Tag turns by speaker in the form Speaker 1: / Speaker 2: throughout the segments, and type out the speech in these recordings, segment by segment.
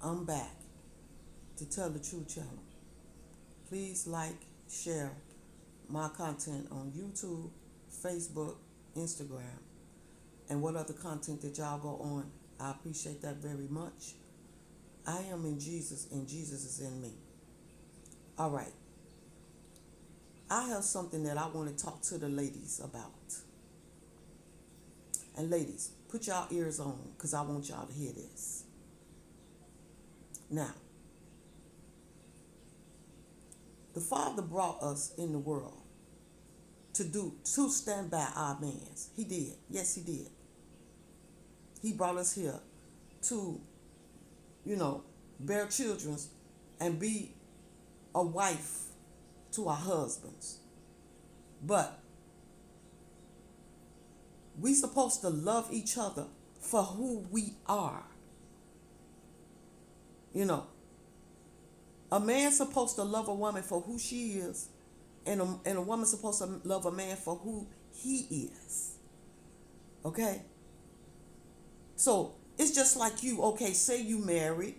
Speaker 1: I'm back to Tell the Truth channel. Please like, share my content on YouTube, Facebook, Instagram, and what other content that y'all go on. I appreciate that very much. I am in Jesus and Jesus is in me. All right. I have something that I want to talk to the ladies about. And ladies, put y'all ears on because I want y'all to hear this. Now, the Father brought us in the world to stand by our mans. He did. Yes, he did. He brought us here to, bear children and be a wife to our husbands. But we supposed to love each other for who we are. A man's supposed to love a woman for who she is, and a woman's supposed to love a man for who he is. Okay? So it's just like you, okay, say you married,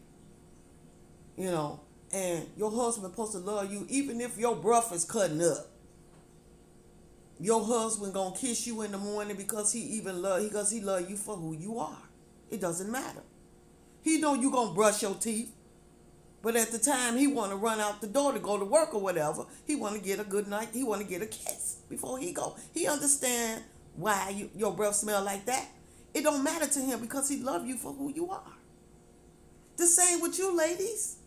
Speaker 1: and your husband supposed to love you even if your breath is cutting up. Your husband gonna kiss you in the morning because he love you for who you are. It doesn't matter. He know you gonna brush your teeth, but at the time he want to run out the door to go to work or whatever, he want to get a good night. He want to get a kiss before he go. He understand why your breath smell like that. It don't matter to him because he love you for who you are. The same with you, ladies.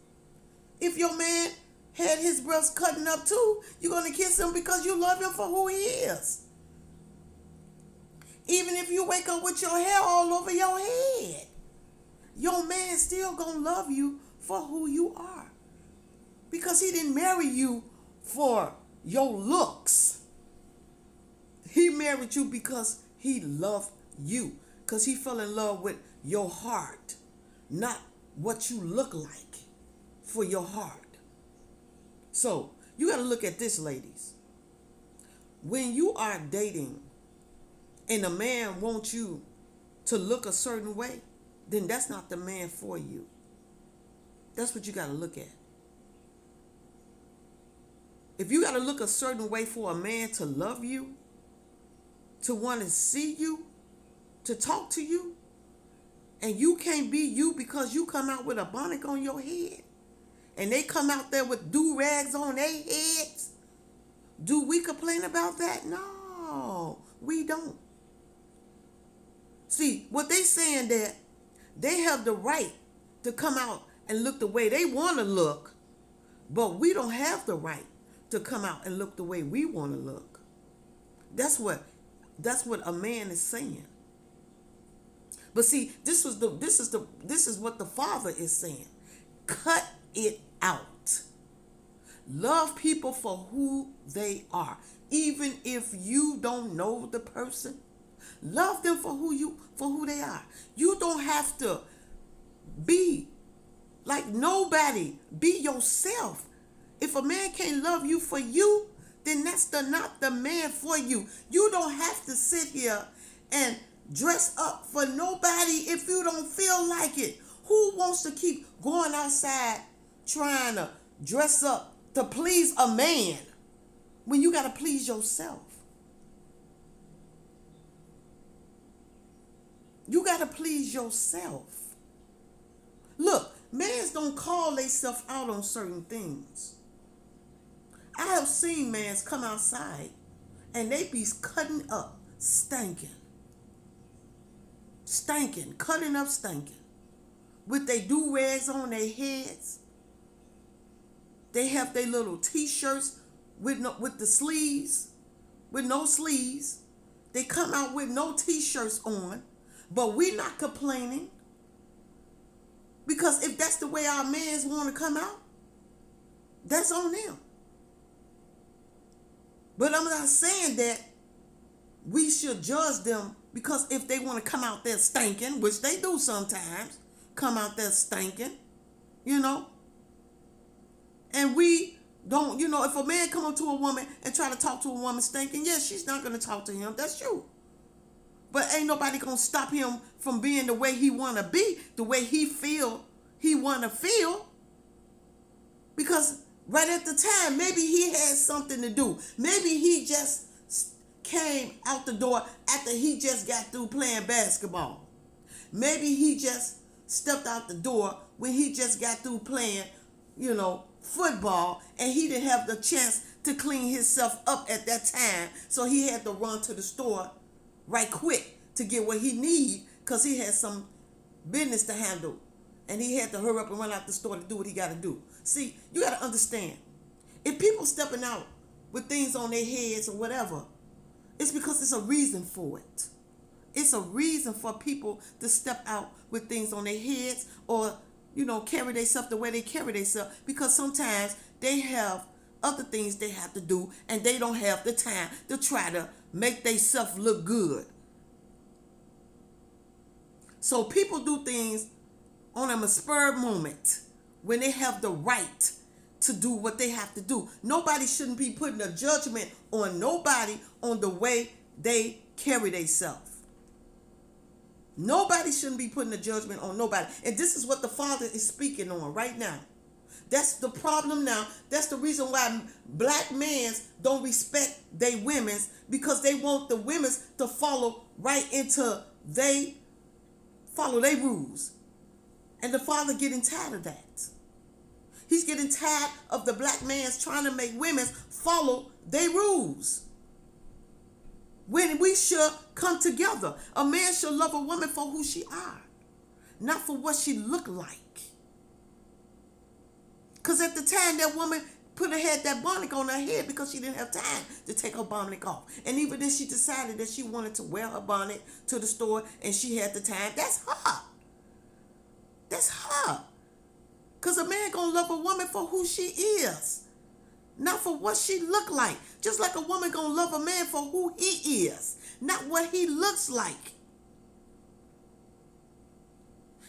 Speaker 1: If your man had his breasts cutting up too, you're going to kiss him because you love him for who he is. Even if you wake up with your hair all over your head, your man still going to love you for who you are. Because he didn't marry you for your looks. He married you because he loved you. Because he fell in love with your heart, not what you look like for your heart. So you got to look at this, ladies. When you are dating and a man wants you to look a certain way, then that's not the man for you. That's what you got to look at. If you got to look a certain way for a man to love you, to want to see you, to talk to you, and you can't be you because you come out with a bonnet on your head, and they come out there with do-rags on their heads, do we complain about that? No, we don't. See, what they saying that they have the right to come out and look the way they want to look, but we don't have the right to come out and look the way we want to look. That's what a man is saying. But see, this is what the Father is saying. Cut it out. Love people for who they are. Even if you don't know the person, love them for who they are. You don't have to be like nobody. Be yourself. If a man can't love you for you, then that's not the man for you. You don't have to sit here and dress up for nobody if you don't feel like it. Who wants to keep going outside trying to dress up to please a man when you got to please yourself? You got to please yourself. Look, mans don't call themselves out on certain things. I have seen mans come outside and they be cutting up, stinking, cutting up, stinking, with their do-rags on their heads. They have their little t-shirts with the sleeves, with no sleeves. They come out with no t-shirts on, but we not complaining. Because if that's the way our mans want to come out, that's on them. But I'm not saying that we should judge them because if they want to come out there stinking, which they do sometimes, come out there stinking, and we don't, if a man come up to a woman and try to talk to a woman stinking, yes, she's not going to talk to him. That's true. But ain't nobody going to stop him from being the way he want to be, the way he feel he want to feel. Because right at the time, maybe he had something to do. Maybe he just came out the door after he just got through playing basketball. Maybe he just stepped out the door when he just got through playing, football, and he didn't have the chance to clean himself up at that time. So he had to run to the store right quick to get what he need because he had some business to handle. And he had to hurry up and run out the store to do what he got to do. See, you got to understand, if people stepping out with things on their heads or whatever, it's because it's a reason for it. It's a reason for people to step out with things on their heads or, carry themselves the way they carry themselves, because sometimes they have other things they have to do and they don't have the time to try to make themselves look good. So people do things on a spur moment when they have the right to do what they have to do. Nobody shouldn't be putting a judgment on nobody on the way they carry themselves. Nobody shouldn't be putting a judgment on nobody. And this is what the Father is speaking on right now. That's the problem now. That's the reason why black men don't respect their women's, because they want the women's to follow right into follow their rules. And the Father getting tired of that. He's getting tired of the black man's trying to make women follow their rules. When we should come together. A man should love a woman for who she are, not for what she look like. Because at the time that woman had that bonnet on her head because she didn't have time to take her bonnet off. And even then she decided that she wanted to wear her bonnet to the store and she had the time. That's her. That's her. Because a man gonna love a woman for who she is, not for what she look like. Just like a woman gonna love a man for who he is, not what he looks like.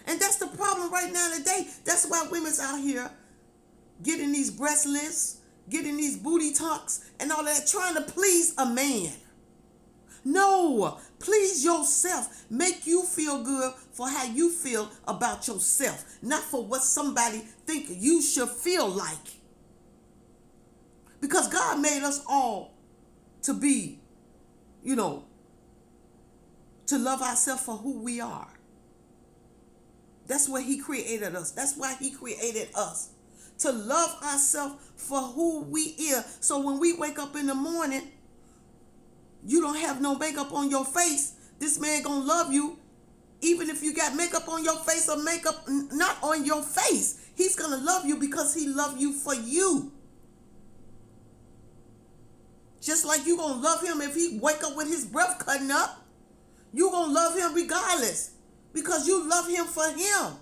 Speaker 1: And that's the problem right now today. That's why women's out here getting these breast lifts, getting these booty tucks, and all that, trying to please a man. No, please yourself. Make you feel good for how you feel about yourself, not for what somebody think you should feel like. Because God made us all to be, to love ourselves for who we are. That's what he created us. That's why he created us. To love ourselves for who we is. So when we wake up in the morning, you don't have no makeup on your face, this man gonna love you. Even if you got makeup on your face or makeup not on your face, he's gonna love you because he love you for you. Just like you gonna love him if he wake up with his breath cutting up. You gonna love him regardless because you love him for him.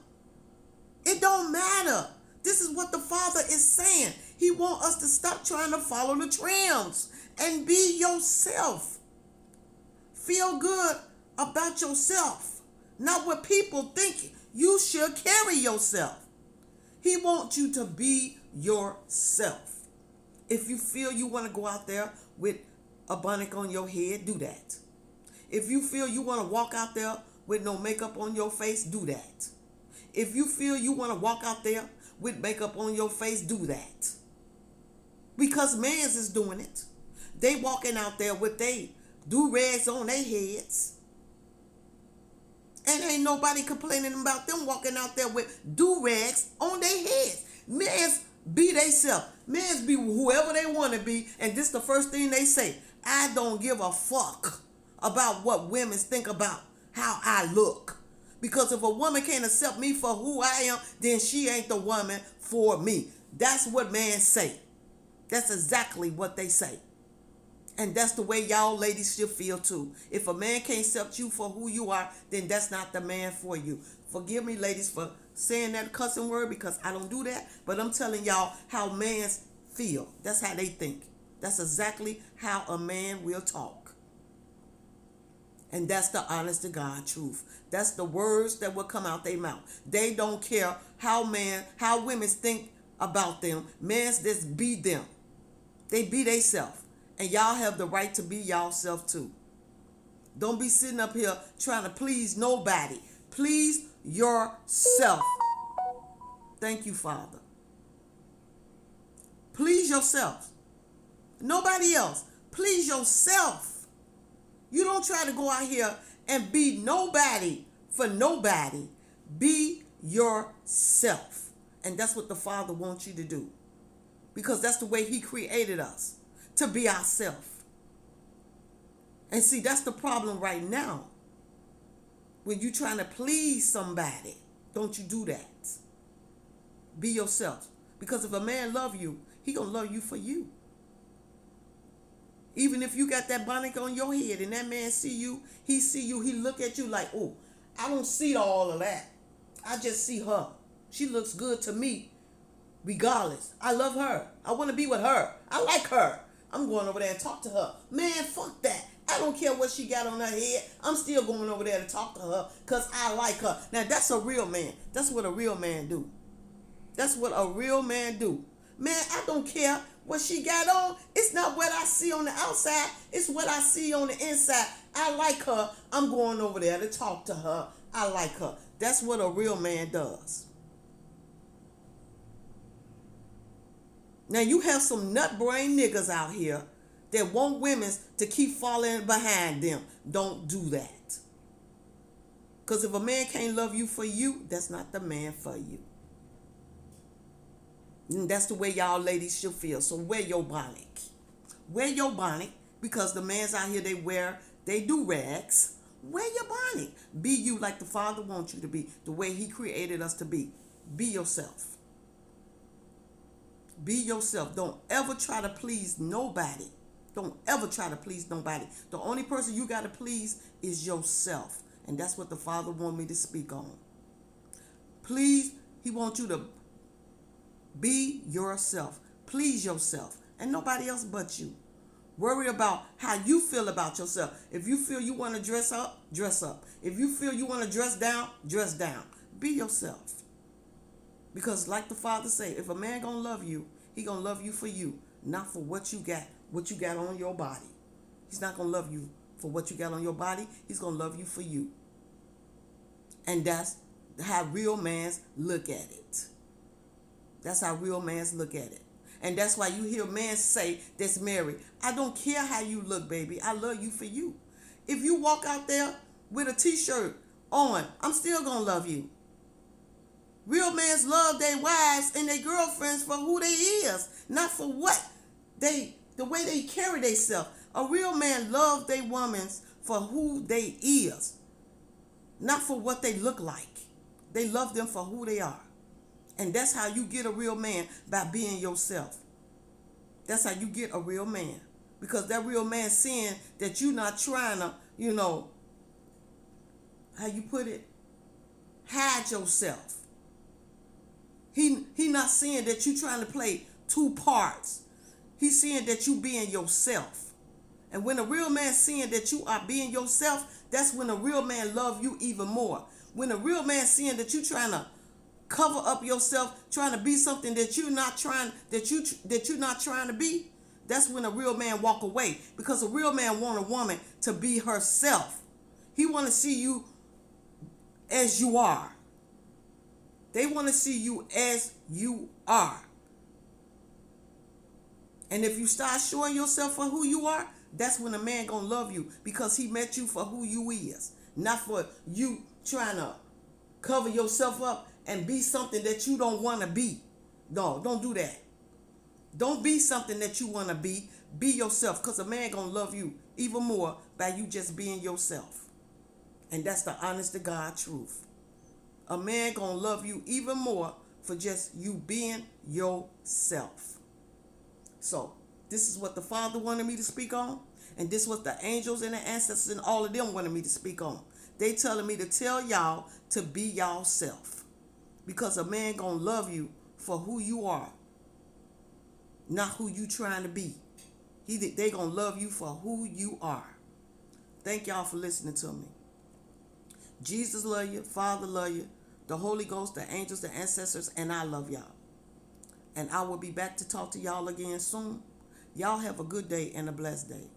Speaker 1: It don't matter. This is what the Father is saying. He wants us to stop trying to follow the trends and be yourself. Feel good about yourself, not what people think you should carry yourself. He wants you to be yourself. If you feel you want to go out there with a bonnet on your head, do that. If you feel you want to walk out there with no makeup on your face, do that. If you feel you want to walk out there with makeup on your face, do that. Because mans is doing it. They walking out there with they do-rags on their heads. And ain't nobody complaining about them walking out there with do-rags on their heads. Mans be they self. Mans be whoever they want to be. And this the first thing they say. I don't give a fuck about what women think about how I look. Because if a woman can't accept me for who I am, then she ain't the woman for me. That's what men say. That's exactly what they say. And that's the way y'all ladies should feel too. If a man can't accept you for who you are, then that's not the man for you. Forgive me, ladies, for saying that cussing word because I don't do that. But I'm telling y'all how men feel. That's how they think. That's exactly how a man will talk. And that's the honest to God truth. That's the words that will come out their mouth. They don't care how women think about them. Men just be them. They be theyself. And y'all have the right to be y'allself too. Don't be sitting up here trying to please nobody. Please yourself. Thank you, Father. Please yourself. Nobody else. Please yourself. You don't try to go out here and be nobody for nobody. Be yourself. And that's what the Father wants you to do. Because that's the way he created us, to be ourselves. And see, that's the problem right now. When you're trying to please somebody, don't you do that. Be yourself. Because if a man love you, he gonna love you for you. Even if you got that bonnet on your head and that man see you, he look at you like, oh, I don't see all of that. I just see her. She looks good to me regardless. I love her. I want to be with her. I like her. I'm going over there and talk to her. Man, fuck that. I don't care what she got on her head. I'm still going over there to talk to her because I like her. Now, that's a real man. That's what a real man do. That's what a real man do. Man, I don't care what she got on. It's not what I see on the outside. It's what I see on the inside. I like her. I'm going over there to talk to her. I like her. That's what a real man does. Now, you have some nut-brain niggas out here that want women to keep falling behind them. Don't do that. Because if a man can't love you for you, that's not the man for you. And that's the way y'all ladies should feel. So wear your bonnet. Wear your bonnet, because the mans out here, they do rags. Wear your bonnet. Be you like the Father wants you to be, the way he created us to be. Be yourself. Be yourself. Don't ever try to please nobody. Don't ever try to please nobody. The only person you got to please is yourself. And that's what the Father wants me to speak on. Please, he wants you to be yourself. Please yourself. And nobody else but you. Worry about how you feel about yourself. If you feel you want to dress up, dress up. If you feel you want to dress down, dress down. Be yourself. Because like the Father say, if a man gonna love you, he gonna love you for you, not for what you got on your body. He's not gonna love you for what you got on your body. He's gonna love you for you. And that's how real mans look at it. That's how real mans look at it. And that's why you hear men say that's married, I don't care how you look, baby. I love you for you. If you walk out there with a t-shirt on, I'm still gonna love you. Real mans love their wives and their girlfriends for who they is, not for what the way they carry themselves. A real man love their women for who they is, not for what they look like. They love them for who they are. And that's how you get a real man, by being yourself. That's how you get a real man. Because that real man seeing that you're not trying to, how you put it, hide yourself. He not seeing that you trying to play two parts. He's seeing that you being yourself. And when a real man seeing that you are being yourself, that's when a real man love you even more. When a real man seeing that you trying to cover up yourself, trying to be something that you're not trying to be, that's when a real man walk away. Because a real man want a woman to be herself. He want to see you as you are. They want to see you as you are. And if you start showing yourself for who you are, that's when a man gonna love you, because he met you for who you is, not for you trying to cover yourself up and be something that you don't want to be. No, don't do that. Don't be something that you want to be. Be yourself, because a man gonna love you even more by you just being yourself. And that's the honest to God truth. A man gonna love you even more for just you being yourself. So this is what the Father wanted me to speak on, and this is what the angels and the ancestors and all of them wanted me to speak on. They telling me to tell y'all to be y'allself, because a man gonna love you for who you are, not who you trying to be. They gonna love you for who you are. Thank y'all for listening to me. Jesus love you, Father love you, the Holy Ghost, the angels, the ancestors, and I love y'all. And I will be back to talk to y'all again soon. Y'all have a good day and a blessed day.